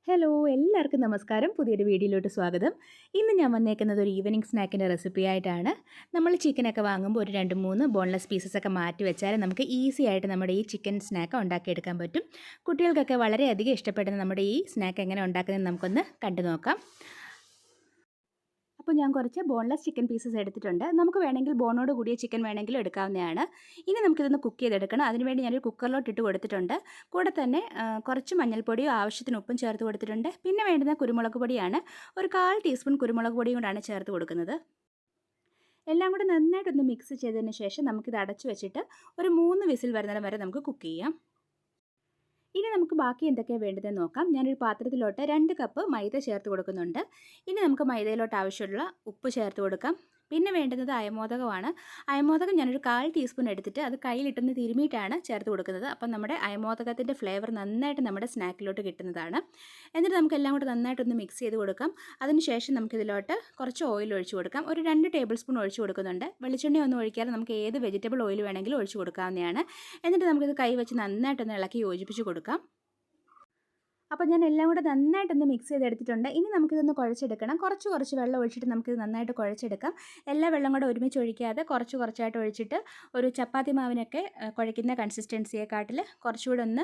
Hello എല്ലാവർക്കും നമസ്കാരം. പുതിയൊരു വീഡിയോയിലോട്ട് സ്വാഗതം. ഇന്ന് ഞാൻ വന്നേക്കുന്നത് ഒരു ഈവനിങ് സ്നാക്കിൻ്റെ റെസിപ്പി ആയിട്ടാണ്. നമ്മൾ ചിക്കനൊക്കെ വാങ്ങുമ്പോൾ ഒരു 2-3 ബോൺലെസ് പീസസൊക്കെ മാറ്റി വെച്ചാൽ നമുക്ക് ഈസി ആയിട്ട് നമ്മുടെ ഈ ചിക്കൻ സ്നാക്ക് ഉണ്ടാക്കിയെടുക്കാൻ പറ്റും. കുട്ടികൾക്കൊക്കെ വളരെയധികം ഇഷ്ടപ്പെടുന്ന നമ്മുടെ ഈ സ്നാക്ക് എങ്ങനെ ഉണ്ടാക്കുന്നതെന്ന് നമുക്കൊന്ന് കണ്ടു നോക്കാം. അപ്പോൾ ഞാൻ കുറച്ച് ബോൺലെസ് ചിക്കൻ പീസസ് എടുത്തിട്ടുണ്ട്. നമുക്ക് വേണമെങ്കിൽ ബോണോട് കൂടിയ ചിക്കൻ വേണമെങ്കിലും എടുക്കാവുന്നതാണ്. ഇനി നമുക്കിതൊന്ന് കുക്ക് ചെയ്തെടുക്കണം. അതിനുവേണ്ടി ഞാനൊരു കുക്കറിലോട്ട് ഇട്ട് കൊടുത്തിട്ടുണ്ട്. കൂടെ തന്നെ കുറച്ച് മഞ്ഞൾപ്പൊടിയും ആവശ്യത്തിന് ഉപ്പും ചേർത്ത് കൊടുത്തിട്ടുണ്ട്. പിന്നെ വേണ്ടുന്ന കുരുമുളക് പൊടിയാണ്. ഒരു 1/4 ടീസ്പൂൺ കുരുമുളക് പൊടിയും കൂടാണ് ചേർത്ത് കൊടുക്കുന്നത്. എല്ലാം കൂടെ നന്നായിട്ടൊന്ന് മിക്സ് ചെയ്തതിന് ശേഷം നമുക്കിത് അടച്ചു വെച്ചിട്ട് ഒരു 3 വിസിൽ വരുന്നിടം വരെ നമുക്ക് കുക്ക് ചെയ്യാം. ഇനി നമുക്ക് ബാക്കി എന്തൊക്കെയാണ് വേണ്ടതെന്ന് നോക്കാം. ഞാനൊരു പാത്രത്തിലോട്ട് 2 കപ്പ് മൈദ ചേർത്ത് കൊടുക്കുന്നുണ്ട്. ഇനി നമുക്ക് മൈദയിലോട്ട് ആവശ്യമുള്ള ഉപ്പ് ചേർത്ത് കൊടുക്കാം. പിന്നെ വേണ്ടുന്നത് അയമോദകമാണ്. അയമോദകം ഞാനൊരു 1/4 ടീസ്പൂൺ എടുത്തിട്ട് അത് കയ്യിലിട്ടൊന്ന് തിരുമിയിട്ടാണ് ചേർത്ത് കൊടുക്കുന്നത്. അപ്പം നമ്മുടെ അയമോദകത്തിൻ്റെ ഫ്ലേവർ നന്നായിട്ട് നമ്മുടെ സ്നാക്കിലോട്ട് കിട്ടുന്നതാണ്. എന്നിട്ട് നമുക്ക് എല്ലാം കൂടെ നന്നായിട്ടൊന്ന് മിക്സ് ചെയ്ത് കൊടുക്കാം. അതിനുശേഷം നമുക്കിതിലോട്ട് കുറച്ച് ഓയിൽ ഒഴിച്ച് കൊടുക്കാം. ഒരു 2 ടേബിൾ സ്പൂൺ ഒഴിച്ച് കൊടുക്കുന്നുണ്ട്. വെളിച്ചെണ്ണ ഒന്നും ഒഴിക്കാതെ നമുക്ക് ഏത് വെജിറ്റബിൾ ഓയിൽ വേണമെങ്കിലും ഒഴിച്ച് കൊടുക്കാവുന്നതാണ്. എന്നിട്ട് നമുക്കിത് കൈ വെച്ച് നന്നായിട്ടൊന്ന് ഇളക്കി യോജിപ്പിച്ച് കൊടുക്കാം. അപ്പോൾ ഞാൻ എല്ലാം കൂടെ നന്നായിട്ടൊന്ന് മിക്സ് ചെയ്തെടുത്തിട്ടുണ്ട്. ഇനി നമുക്കിതൊന്ന് കുഴച്ചെടുക്കണം. കുറച്ച് വെള്ളം ഒഴിച്ചിട്ട് നമുക്കിത് നന്നായിട്ട് കുഴച്ചെടുക്കാം. എല്ലാ വെള്ളം കൂടെ ഒരുമിച്ച് ഒഴിക്കാതെ കുറച്ചായിട്ട് ഒഴിച്ചിട്ട് ഒരു ചപ്പാത്തി മാവിനൊക്കെ കുഴയ്ക്കുന്ന കൺസിസ്റ്റൻസിയെക്കാട്ടിൽ കുറച്ചുകൂടെ ഒന്ന്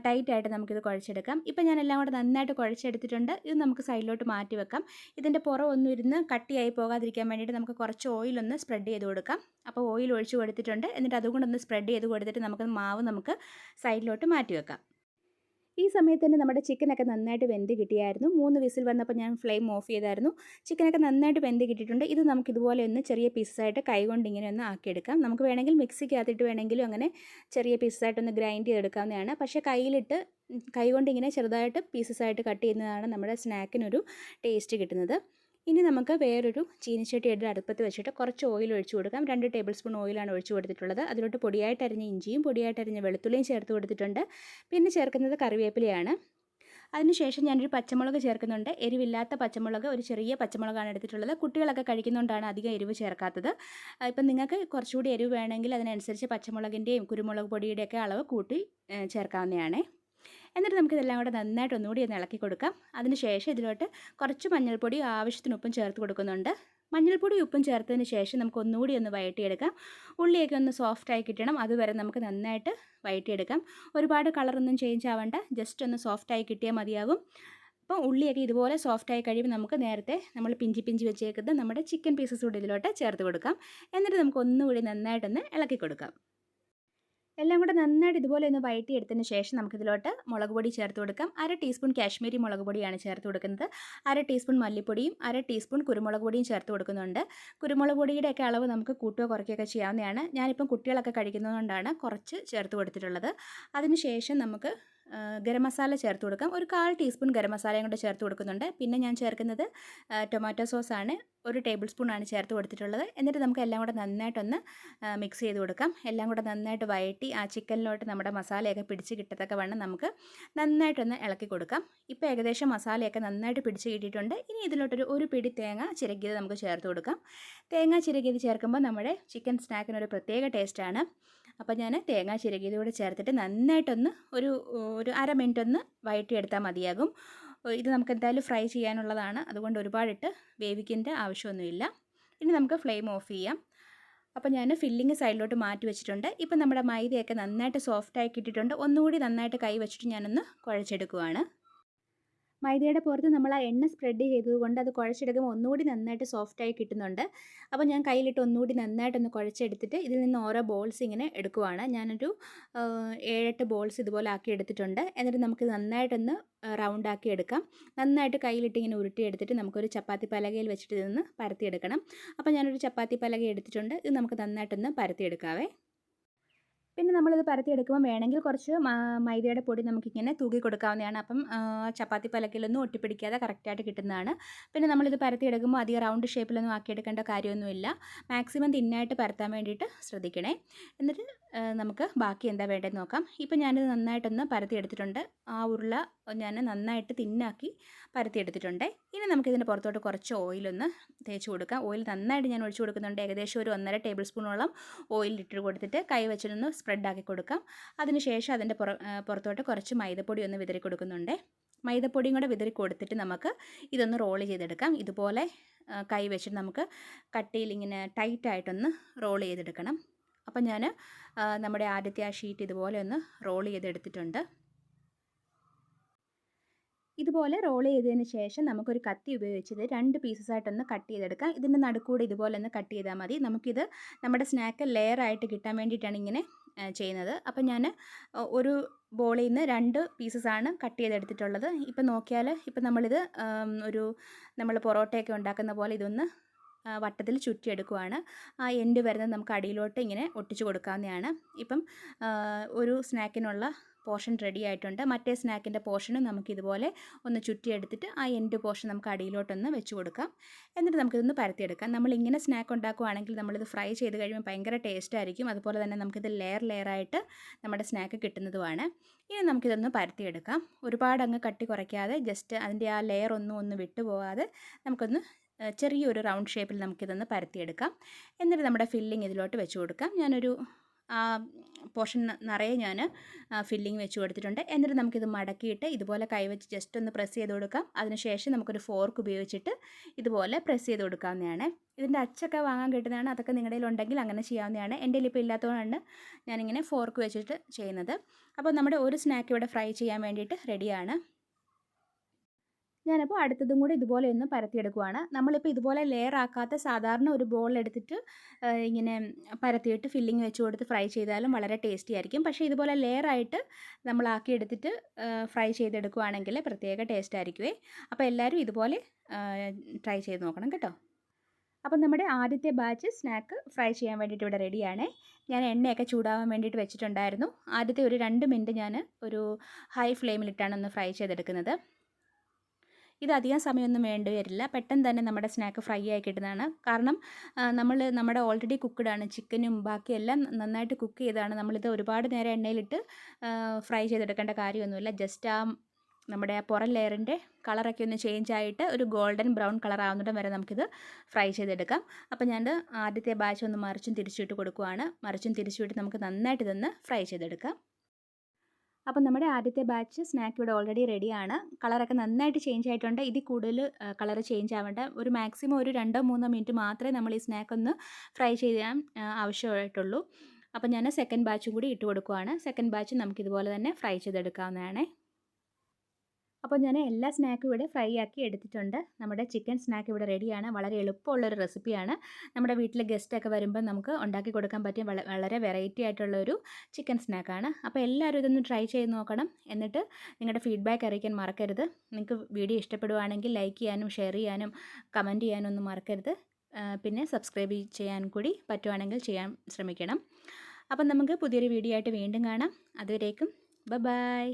ടൈറ്റായിട്ട് നമുക്കിത് കുഴച്ചെടുക്കാം. ഇപ്പോൾ ഞാൻ എല്ലാം കൂടെ നന്നായിട്ട് കുഴച്ചെടുത്തിട്ടുണ്ട്. ഇത് നമുക്ക് സൈഡിലോട്ട് മാറ്റി വെക്കാം. ഇതിൻ്റെ പുറമൊന്നും ഇരുന്ന് കട്ടിയായി പോകാതിരിക്കാൻ വേണ്ടിയിട്ട് നമുക്ക് കുറച്ച് ഓയിലൊന്ന് സ്പ്രെഡ് ചെയ്ത് കൊടുക്കാം. അപ്പോൾ ഓയിൽ ഒഴിച്ച് കൊടുത്തിട്ടുണ്ട്. എന്നിട്ട് അതുകൊണ്ടൊന്ന് സ്പ്രെഡ് ചെയ്ത് കൊടുത്തിട്ട് നമുക്ക് സൈഡിലോട്ട് മാറ്റി വെക്കാം. ഈ സമയത്ത് തന്നെ നമ്മുടെ ചിക്കനൊക്കെ നന്നായിട്ട് വെന്ത് കിട്ടിയായിരുന്നു. 3 വിസിൽ വന്നപ്പോൾ ഞാൻ ഫ്ലെയിം ഓഫ് ചെയ്തായിരുന്നു. ചിക്കനൊക്കെ നന്നായിട്ട് വെന്ത് കിട്ടിയിട്ടുണ്ട്. ഇത് നമുക്ക് ഇതുപോലെ ഒന്ന് ചെറിയ പീസസായിട്ട് കൈകൊണ്ട് ഇങ്ങനെ ഒന്ന് ആക്കിയെടുക്കാം. നമുക്ക് വേണമെങ്കിൽ മിക്സിക്കകത്തിട്ട് വേണമെങ്കിലും അങ്ങനെ ചെറിയ പീസസായിട്ടൊന്ന് ഗ്രൈൻഡ് ചെയ്തെടുക്കാവുന്നതാണ്. പക്ഷേ കൈകൊണ്ട് ഇങ്ങനെ ചെറുതായിട്ട് പീസസായിട്ട് കട്ട് ചെയ്യുന്നതാണ് നമ്മുടെ സ്നാക്കിനൊരു ടേസ്റ്റ് കിട്ടുന്നത്. ഇനി നമുക്ക് വേറൊരു ചീനിച്ചട്ടി എടുത്ത് അടുപ്പത്ത് വെച്ചിട്ട് കുറച്ച് ഓയിൽ ഒഴിച്ച് കൊടുക്കാം. 2 ടേബിൾ സ്പൂൺ ഓയിലാണ് ഒഴിച്ച് കൊടുത്തിട്ടുള്ളത്. അതിലോട്ട് പൊടിയായിട്ട് അരിഞ്ഞ ഇഞ്ചിയും പൊടിയായിട്ട് അരിഞ്ഞ വെളുത്തുള്ളിയും ചേർത്ത് കൊടുത്തിട്ടുണ്ട്. പിന്നെ ചേർക്കുന്നത് കറിവേപ്പിലയാണ്. അതിനുശേഷം ഞാനൊരു പച്ചമുളക് ചേർക്കുന്നുണ്ട്. എരിവില്ലാത്ത പച്ചമുളക്, ഒരു ചെറിയ പച്ചമുളകാണ് എടുത്തിട്ടുള്ളത്. കുട്ടികളൊക്കെ കഴിക്കുന്നതുകൊണ്ടാണ് അധികം എരിവ് ചേർക്കാത്തത്. ഇപ്പം നിങ്ങൾക്ക് കുറച്ചുകൂടി എരിവ് വേണമെങ്കിൽ അതിനനുസരിച്ച് പച്ചമുളകിൻ്റെയും കുരുമുളക് പൊടിയുടെയൊക്കെ അളവ് കൂട്ടി ചേർക്കാവുന്നതാണ്. എന്നിട്ട് നമുക്കിതെല്ലാം കൂടെ നന്നായിട്ട് ഒന്നുകൂടി ഒന്ന് ഇളക്കി കൊടുക്കാം. അതിനുശേഷം ഇതിലോട്ട് കുറച്ച് മഞ്ഞൾപ്പൊടി ആവശ്യത്തിന് ഉപ്പും ചേർത്ത് കൊടുക്കുന്നുണ്ട്. മഞ്ഞൾപ്പൊടി ഉപ്പും ചേർത്തതിന് ശേഷം നമുക്ക് ഒന്നുകൂടി ഒന്ന് വഴറ്റിയെടുക്കാം. ഉള്ളിയൊക്കെ ഒന്ന് സോഫ്റ്റായി കിട്ടണം. അതുവരെ നമുക്ക് നന്നായിട്ട് വഴറ്റിയെടുക്കാം. ഒരുപാട് കളറൊന്നും ചേഞ്ച് ആവേണ്ട, ജസ്റ്റ് ഒന്ന് സോഫ്റ്റായി കിട്ടിയാൽ മതിയാകും. അപ്പോൾ ഉള്ളിയൊക്കെ ഇതുപോലെ സോഫ്റ്റായി കഴിയുമ്പോൾ നമുക്ക് നേരത്തെ നമ്മൾ പിഞ്ചി വെച്ചേക്കുന്ന നമ്മുടെ ചിക്കൻ പീസസ് കൂടി ഇതിലോട്ട് ചേർത്ത് കൊടുക്കാം. എന്നിട്ട് നമുക്ക് ഒന്നുകൂടി നന്നായിട്ടൊന്ന് ഇളക്കി കൊടുക്കാം. എല്ലാം കൂടെ നന്നായിട്ട് ഇതുപോലെ ഒന്ന് വഴറ്റിയെടുത്തതിന് ശേഷം നമുക്കിതിലോട്ട് മുളക് പൊടി ചേർത്ത് കൊടുക്കാം. 1/2 ടീസ്പൂൺ കാശ്മീരി മുളക് പൊടിയാണ് ചേർത്ത് കൊടുക്കുന്നത്. 1/2 ടീസ്പൂൺ മല്ലിപ്പൊടിയും 1/2 ടീസ്പൂൺ കുരുമുളക് പൊടിയും ചേർത്ത് കൊടുക്കുന്നുണ്ട്. കുരുമുളക് പൊടിയുടെയൊക്കെ അളവ് നമുക്ക് കൂട്ടുകയോ കുറയ്ക്കുകയൊക്കെ ചെയ്യാവുന്നതാണ്. ഞാനിപ്പം കുട്ടികളൊക്കെ കഴിക്കുന്നതുകൊണ്ടാണ് കുറച്ച് ചേർത്ത് കൊടുത്തിട്ടുള്ളത്. അതിനുശേഷം നമുക്ക് ഗരം മസാല ചേർത്ത് കൊടുക്കാം. ഒരു 1/4 ടീസ്പൂൺ ഗരം മസാലയും കൂടെ ചേർത്ത് കൊടുക്കുന്നുണ്ട്. പിന്നെ ഞാൻ ചേർക്കുന്നത് ടൊമാറ്റോ സോസാണ്. 1 ടേബിൾ സ്പൂണാണ് ചേർത്ത് കൊടുത്തിട്ടുള്ളത്. എന്നിട്ട് നമുക്ക് എല്ലാം കൂടെ നന്നായിട്ടൊന്ന് മിക്സ് ചെയ്ത് കൊടുക്കാം. എല്ലാം കൂടെ നന്നായിട്ട് വഴറ്റി ആ ചിക്കനിലോട്ട് നമ്മുടെ മസാലയൊക്കെ പിടിച്ച് കിട്ടത്തക്ക വണ്ണം നമുക്ക് നന്നായിട്ടൊന്ന് ഇളക്കി കൊടുക്കാം. ഇപ്പോൾ ഏകദേശം മസാലയൊക്കെ നന്നായിട്ട് പിടിച്ച് കിട്ടിയിട്ടുണ്ട്. ഇനി ഇതിലോട്ടൊരു പിടി തേങ്ങ ചിരകിയത് നമുക്ക് ചേർത്ത് കൊടുക്കാം. തേങ്ങ ചിരകിയത് ചേർക്കുമ്പോൾ നമ്മുടെ ചിക്കൻ സ്നാക്കിനൊരു പ്രത്യേക ടേസ്റ്റാണ്. അപ്പോൾ ഞാൻ തേങ്ങ ചിരകിയത് കൂടെ ചേർത്തിട്ട് നന്നായിട്ടൊന്ന് ഒരു അര മിനിറ്റ് ഒന്ന് വഴറ്റിയെടുത്താൽ മതിയാകും. ഇത് നമുക്ക് എന്തായാലും ഫ്രൈ ചെയ്യാനുള്ളതാണ്. അതുകൊണ്ട് ഒരുപാടിട്ട് വേവിക്കേണ്ട ആവശ്യമൊന്നുമില്ല. ഇനി നമുക്ക് ഫ്ലെയിം ഓഫ് ചെയ്യാം. അപ്പോൾ ഞാൻ ഫില്ലിങ് സൈഡിലോട്ട് മാറ്റി വെച്ചിട്ടുണ്ട്. ഇപ്പം നമ്മുടെ മൈദയൊക്കെ നന്നായിട്ട് സോഫ്റ്റായി കിട്ടിയിട്ടുണ്ട്. ഒന്നുകൂടി നന്നായിട്ട് കൈ വെച്ചിട്ട് ഞാനൊന്ന് കുഴച്ചെടുക്കുവാണ്. മൈദയുടെ പുറത്ത് നമ്മൾ ആ എണ്ണ സ്പ്രെഡ് ചെയ്തതുകൊണ്ട് അത് കുഴച്ചെടുക്കുമ്പോൾ ഒന്നുകൂടി നന്നായിട്ട് സോഫ്റ്റായി കിട്ടുന്നുണ്ട്. അപ്പോൾ ഞാൻ കയ്യിലിട്ട് ഒന്നുകൂടി നന്നായിട്ടൊന്ന് കുഴച്ചെടുത്തിട്ട് ഇതിൽ നിന്ന് ഓരോ ബോൾസ് ഇങ്ങനെ എടുക്കുവാണ്. ഞാനൊരു 7-8 ബോൾസ് ഇതുപോലെ ആക്കി എടുത്തിട്ടുണ്ട്. എന്നിട്ട് നമുക്ക് നന്നായിട്ടൊന്ന് റൗണ്ടാക്കി എടുക്കാം. നന്നായിട്ട് കയ്യിലിട്ട് ഇങ്ങനെ ഉരുട്ടിയെടുത്തിട്ട് നമുക്കൊരു ചപ്പാത്തി പലകയിൽ വെച്ചിട്ട് ഇതൊന്ന് പരത്തിയെടുക്കണം. അപ്പോൾ ഞാനൊരു ചപ്പാത്തി പലക എടുത്തിട്ടുണ്ട്. ഇത് നമുക്ക് നന്നായിട്ടൊന്ന് പരത്തിയെടുക്കാവേ. പിന്നെ നമ്മളിത് പരത്തിയെടുക്കുമ്പോൾ വേണമെങ്കിൽ കുറച്ച് മൈദയുടെ പൊടി നമുക്കിങ്ങനെ തൂക്കി കൊടുക്കാവുന്നതാണ്. അപ്പം ചപ്പാത്തി പലകയിലൊന്നും ഒട്ടിപ്പിടിക്കാതെ കറക്റ്റായിട്ട് കിട്ടുന്നതാണ്. പിന്നെ നമ്മളിത് പരത്തിയെടുക്കുമ്പോൾ അധികം റൗണ്ട് ഷേപ്പിലൊന്നും ആക്കിയെടുക്കേണ്ട കാര്യമൊന്നുമില്ല. മാക്സിമം തിന്നായിട്ട് പരത്താൻ വേണ്ടിയിട്ട് ശ്രദ്ധിക്കണേ. എന്നിട്ട് നമുക്ക് ബാക്കി എന്താ വേണ്ടതെന്ന് നോക്കാം. ഇപ്പം ഞാനിത് നന്നായിട്ടൊന്ന് പരത്തിയെടുത്തിട്ടുണ്ട്. ആ ഉരുള ഞാൻ നന്നായിട്ട് തിന്നാക്കി പരത്തിയെടുത്തിട്ടുണ്ട്. ഇനി നമുക്കിതിൻ്റെ പുറത്തോട്ട് കുറച്ച് ഓയിലൊന്ന് തേച്ച് കൊടുക്കാം. ഓയിൽ നന്നായിട്ട് ഞാൻ ഒഴിച്ച് കൊടുക്കുന്നുണ്ട്. ഏകദേശം ഒരു 1.5 ടേബിൾ സ്പൂണോളം ഓയിൽ ഇട്ട് കൊടുത്തിട്ട് കൈ വെച്ചിട്ടൊന്ന് സ്പ്രെഡാക്കി കൊടുക്കാം. അതിനുശേഷം അതിൻ്റെ പുറത്തോട്ട് കുറച്ച് മൈദപ്പൊടി ഒന്ന് വിതറി കൊടുക്കുന്നുണ്ട്. മൈദപ്പൊടിയും കൂടെ വിതറി കൊടുത്തിട്ട് നമുക്ക് ഇതൊന്ന് റോൾ ചെയ്തെടുക്കാം. ഇതുപോലെ കൈ വെച്ചിട്ട് നമുക്ക് കട്ടിയിൽ ഇങ്ങനെ ടൈറ്റായിട്ടൊന്ന് റോൾ ചെയ്തെടുക്കണം. അപ്പം ഞാൻ നമ്മുടെ ആദ്യത്തെ ആ ഷീറ്റ് ഇതുപോലെ ഒന്ന് റോൾ ചെയ്തെടുത്തിട്ടുണ്ട്. ഇതുപോലെ റോൾ ചെയ്തതിന് ശേഷം നമുക്കൊരു കത്തി ഉപയോഗിച്ചത് 2 പീസസായിട്ടൊന്ന് കട്ട് ചെയ്തെടുക്കാം. ഇതിൻ്റെ നടുക്കൂടെ ഇതുപോലെ ഒന്ന് കട്ട് ചെയ്താൽ മതി. നമുക്കിത് നമ്മുടെ സ്നാക്ക് ലെയറായിട്ട് കിട്ടാൻ വേണ്ടിയിട്ടാണ് ഇങ്ങനെ ചെയ്യുന്നത്. അപ്പം ഞാൻ ഒരു ബോളിൽ നിന്ന് 2 പീസസാണ് കട്ട് ചെയ്തെടുത്തിട്ടുള്ളത്. ഇപ്പം നോക്കിയാൽ ഇപ്പം നമ്മളിത് നമ്മൾ പൊറോട്ടയൊക്കെ ഉണ്ടാക്കുന്ന പോലെ ഇതൊന്ന് വട്ടത്തിൽ ചുറ്റിയെടുക്കുവാണ്. ആ എൻഡ് വരുന്നത് നമുക്ക് അടിയിലോട്ട് ഇങ്ങനെ ഒട്ടിച്ചു കൊടുക്കാവുന്നതാണ്. ഇപ്പം ഒരു സ്നാക്കിനുള്ള പോർഷൻ റെഡി ആയിട്ടുണ്ട്. മറ്റേ സ്നാക്കിൻ്റെ പോർഷനും നമുക്കിതുപോലെ ഒന്ന് ചുറ്റിയെടുത്തിട്ട് ആ എൻഡ് പോർഷൻ നമുക്ക് അടിയിലോട്ടൊന്ന് വെച്ച് കൊടുക്കാം. എന്നിട്ട് നമുക്കിതൊന്ന് പരത്തിയെടുക്കാം. നമ്മളിങ്ങനെ സ്നാക്ക് ഉണ്ടാക്കുകയാണെങ്കിൽ നമ്മളിത് ഫ്രൈ ചെയ്ത് കഴിയുമ്പോൾ ഭയങ്കര ടേസ്റ്റ് ആയിരിക്കും. അതുപോലെ തന്നെ നമുക്കിത് ലെയറായിട്ട് നമ്മുടെ സ്നാക്ക് കിട്ടുന്നതുമാണ്. ഇനി നമുക്കിതൊന്ന് പരത്തിയെടുക്കാം. ഒരുപാട് അങ്ങ് കട്ടി കുറയ്ക്കാതെ ജസ്റ്റ് അതിൻ്റെ ആ ലെയർ ഒന്ന് വിട്ടുപോകാതെ നമുക്കൊന്ന് ചെറിയൊരു റൗണ്ട് ഷേപ്പിൽ നമുക്കിതൊന്ന് പരത്തിയെടുക്കാം. എന്നിട്ട് നമ്മുടെ ഫില്ലിങ് ഇതിലോട്ട് വെച്ച് കൊടുക്കാം. ഞാനൊരു പോർഷൻ നിറയെ ഞാൻ ഫില്ലിങ് വെച്ച് കൊടുത്തിട്ടുണ്ട്. എന്നിട്ട് നമുക്കിത് മടക്കിയിട്ട് ഇതുപോലെ കൈവച്ച് ജസ്റ്റ് ഒന്ന് പ്രസ് ചെയ്ത് കൊടുക്കാം. അതിനുശേഷം നമുക്കൊരു ഫോർക്ക് ഉപയോഗിച്ചിട്ട് ഇതുപോലെ പ്രസ് ചെയ്ത് കൊടുക്കാവുന്നതാണ്. ഇതിൻ്റെ അച്ചൊക്കെ വാങ്ങാൻ കിട്ടുന്നതാണ്. അതൊക്കെ നിങ്ങളുടെ കയ്യിലുണ്ടെങ്കിൽ അങ്ങനെ ചെയ്യാവുന്നതാണ്. എൻ്റെ കയ്യിൽ ഇപ്പോൾ ഇല്ലാത്തതുകൊണ്ടാണ് ഞാനിങ്ങനെ ഫോർക്ക് വെച്ചിട്ട് ചെയ്യുന്നത്. അപ്പോൾ നമ്മുടെ ഒരു സ്നാക്ക് ഇവിടെ ഫ്രൈ ചെയ്യാൻ വേണ്ടിയിട്ട് റെഡിയാണ്. ഞാനപ്പോൾ അടുത്തതും കൂടി ഇതുപോലെ ഒന്ന് പരത്തിയെടുക്കുവാണ്. നമ്മളിപ്പോൾ ഇതുപോലെ ലെയർ ആക്കാത്ത സാധാരണ ഒരു ബോൾ എടുത്തിട്ട് ഇങ്ങനെ പരത്തിയിട്ട് ഫില്ലിങ് വെച്ച് കൊടുത്ത് ഫ്രൈ ചെയ്താലും വളരെ ടേസ്റ്റി ആയിരിക്കും. പക്ഷേ ഇതുപോലെ ലെയറായിട്ട് നമ്മളാക്കി എടുത്തിട്ട് ഫ്രൈ ചെയ്തെടുക്കുകയാണെങ്കിൽ പ്രത്യേക ടേസ്റ്റ് ആയിരിക്കുമേ. അപ്പോൾ എല്ലാവരും ഇതുപോലെ ട്രൈ ചെയ്ത് നോക്കണം കേട്ടോ. അപ്പം നമ്മുടെ ആദ്യത്തെ ബാച്ച് സ്നാക്ക് ഫ്രൈ ചെയ്യാൻ വേണ്ടിയിട്ട് ഇവിടെ റെഡിയാണ്. ഞാൻ എണ്ണയൊക്കെ ചൂടാവാൻ വേണ്ടിയിട്ട് വെച്ചിട്ടുണ്ടായിരുന്നു. ആദ്യത്തെ ഒരു 2 മിനിറ്റ് ഞാൻ ഒരു ഹൈ ഫ്ലെയിമിലിട്ടാണ് ഒന്ന് ഫ്രൈ ചെയ്തെടുക്കുന്നത്. ഇത് അധികം സമയമൊന്നും വേണ്ടി വരില്ല. പെട്ടെന്ന് തന്നെ നമ്മുടെ സ്നാക്ക് ഫ്രൈ ആയി കിട്ടുന്നതാണ്. കാരണം നമ്മുടെ ഓൾറെഡി കുക്ക്ഡാണ്. ചിക്കനും ബാക്കിയെല്ലാം നന്നായിട്ട് കുക്ക് ചെയ്താണ്. നമ്മളിത് ഒരുപാട് നേരം എണ്ണയിലിട്ട് ഫ്രൈ ചെയ്തെടുക്കേണ്ട കാര്യമൊന്നുമില്ല. ജസ്റ്റ് നമ്മുടെ ആ പുറം ലെയറിൻ്റെ കളറൊക്കെ ഒന്ന് ചേഞ്ച് ആയിട്ട് ഒരു ഗോൾഡൻ ബ്രൗൺ കളർ ആവുന്നിടം വരെ നമുക്കിത് ഫ്രൈ ചെയ്തെടുക്കാം. അപ്പോൾ ഞാൻ ആദ്യത്തെ ബാച്ച് ഒന്ന് മറിച്ചും തിരിച്ചിട്ട് കൊടുക്കുവാണ്. മറിച്ചും തിരിച്ചിട്ട് നമുക്ക് നന്നായിട്ട് ഇതൊന്ന് ഫ്രൈ ചെയ്തെടുക്കാം. അപ്പം നമ്മുടെ ആദ്യത്തെ ബാച്ച് സ്നാക്ക് ഇവിടെ ഓൾറെഡി റെഡിയാണ്. കളറൊക്കെ നന്നായിട്ട് ചേഞ്ച് ആയിട്ടുണ്ട്. ഇതിൽ കൂടുതൽ കളർ ചേഞ്ച് ആവേണ്ട. ഒരു മാക്സിമം ഒരു 2-3 മിനിറ്റ് മാത്രമേ നമ്മൾ ഈ സ്നാക്ക് ഒന്ന് ഫ്രൈ ചെയ്യാൻ ആവശ്യമായിട്ടുള്ളൂ. അപ്പം ഞാൻ സെക്കൻഡ് ബാച്ചും കൂടി ഇട്ട് കൊടുക്കുവാണ്. സെക്കൻഡ് ബാച്ച് നമുക്കിതുപോലെ തന്നെ ഫ്രൈ ചെയ്തെടുക്കാവുന്നതാണ്. അപ്പോൾ ഞാൻ എല്ലാ സ്നാക്കും ഇവിടെ ഫ്രൈ ആക്കി എടുത്തിട്ടുണ്ട്. നമ്മുടെ ചിക്കൻ സ്നാക്ക് ഇവിടെ റെഡിയാണ്. വളരെ എളുപ്പമുള്ളൊരു റെസിപ്പിയാണ്. നമ്മുടെ വീട്ടിൽ ഗസ്റ്റൊക്കെ വരുമ്പോൾ നമുക്ക് ഉണ്ടാക്കി കൊടുക്കാൻ പറ്റിയ വളരെ വെറൈറ്റി ആയിട്ടുള്ളൊരു ചിക്കൻ സ്നാക്കാണ്. അപ്പോൾ എല്ലാവരും ഇതൊന്ന് ട്രൈ ചെയ്ത് നോക്കണം. എന്നിട്ട് നിങ്ങളുടെ ഫീഡ്ബാക്ക് അറിയിക്കാൻ മറക്കരുത്. നിങ്ങൾക്ക് വീഡിയോ ഇഷ്ടപ്പെടുവാണെങ്കിൽ ലൈക്ക് ചെയ്യാനും ഷെയർ ചെയ്യാനും കമൻറ്റ് ചെയ്യാനും ഒന്നും മറക്കരുത്. പിന്നെ സബ്സ്ക്രൈബ് ചെയ്യാൻ കൂടി പറ്റുവാണെങ്കിൽ ചെയ്യാൻ ശ്രമിക്കണം. അപ്പം നമുക്ക് പുതിയൊരു വീഡിയോ ആയിട്ട് വീണ്ടും കാണാം. അതുവരേക്കും ബൈ.